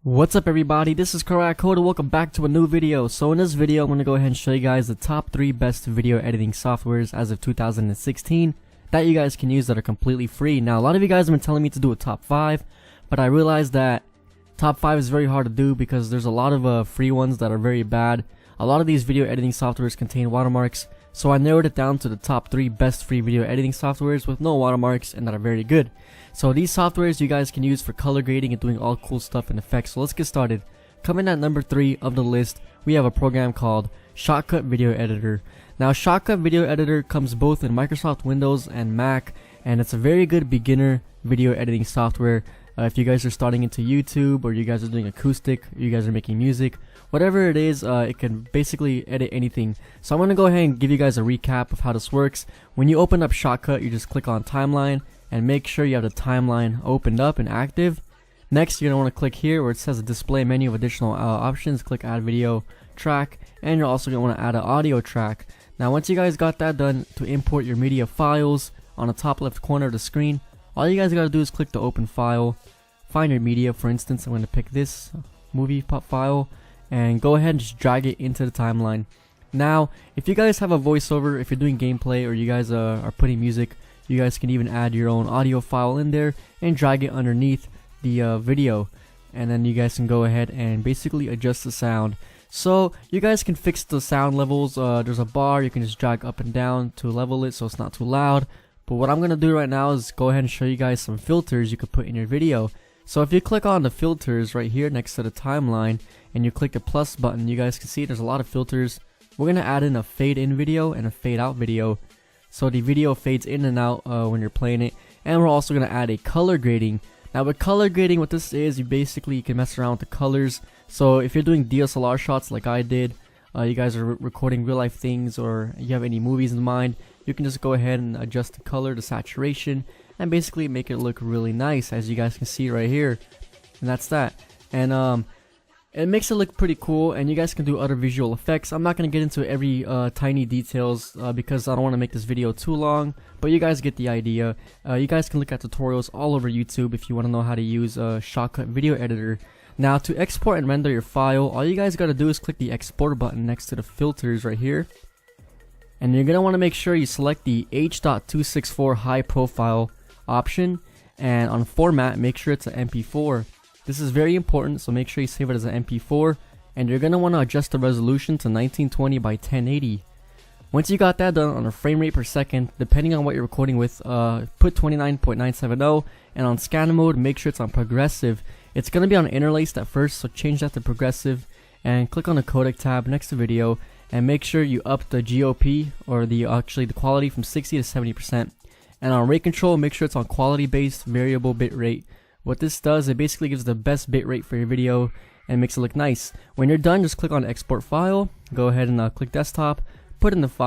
What's up everybody, this is Karak Code and welcome back to a new video. So in this video I'm going to go ahead and show you guys the top 3 best video editing softwares as of 2016 that you guys can use that are completely free. Now a lot of you guys have been telling me to do a top 5, but I realized that top 5 is very hard to do because there's a lot of free ones that are very bad. A lot of these video editing softwares contain watermarks, so I narrowed it down to the top 3 best free video editing softwares with no watermarks and that are very good. So these softwares you guys can use for color grading and doing all cool stuff and effects. So let's get started. Coming at number 3 of the list, we have a program called Shotcut Video Editor. Now Shotcut Video Editor comes both in Microsoft Windows and Mac, and it's a very good beginner video editing software. If you guys are starting into YouTube, or you guys are doing acoustic, or you guys are making music, whatever it is, it can basically edit anything. So I'm going to go ahead and give you guys a recap of how this works. When you open up Shotcut, you just click on Timeline and make sure you have the timeline opened up and active. Next, you're going to want to click here where it says a display menu of additional options. Click add video track, and you're also going to want to add an audio track. Now once you guys got that done, to import your media files, on the top left corner of the screen, all you guys got to do is click the open file, find your media. For instance, I'm going to pick this movie file and go ahead and just drag it into the timeline. Now if you guys have a voiceover, if you're doing gameplay, or you guys are putting music, you guys can even add your own audio file in there and drag it underneath the video, and then you guys can go ahead and basically adjust the sound. So you guys can fix the sound levels. There's a bar you can just drag up and down to level it so it's not too loud. But what I'm gonna do right now is go ahead and show you guys some filters you could put in your video. So if you click on the filters right here next to the timeline and you click the plus button, you guys can see there's a lot of filters. We're gonna add in a fade in video and a fade out video, so the video fades in and out when you're playing it. And we're also going to add a color grading. Now with color grading, what this is, you can mess around with the colors. So if you're doing DSLR shots like I did, you guys are recording real life things, or you have any movies in mind, you can just go ahead and adjust the color, the saturation, and basically make it look really nice, as you guys can see right here. And that's that. And it makes it look pretty cool, and you guys can do other visual effects. I'm not going to get into every tiny details because I don't want to make this video too long, but you guys get the idea. You guys can look at tutorials all over YouTube if you want to know how to use Shotcut Video Editor. Now to export and render your file, all you guys got to do is click the export button next to the filters right here. And you're going to want to make sure you select the H.264 high profile option, and on format, make sure it's an MP4. This is very important, so make sure you save it as an MP4, and you're going to want to adjust the resolution to 1920 by 1080. Once you got that done, on a frame rate per second, depending on what you're recording with, put 29.970, and on scan mode, make sure it's on progressive. It's going to be on interlaced at first, so change that to progressive, and click on the codec tab next to video, and make sure you up the GOP, or the quality, from 60 to 70%. And on rate control, make sure it's on quality based variable bit rate. What this does, it basically gives the best bitrate for your video and makes it look nice. When you're done, just click on export file, go ahead and click desktop, put in the file.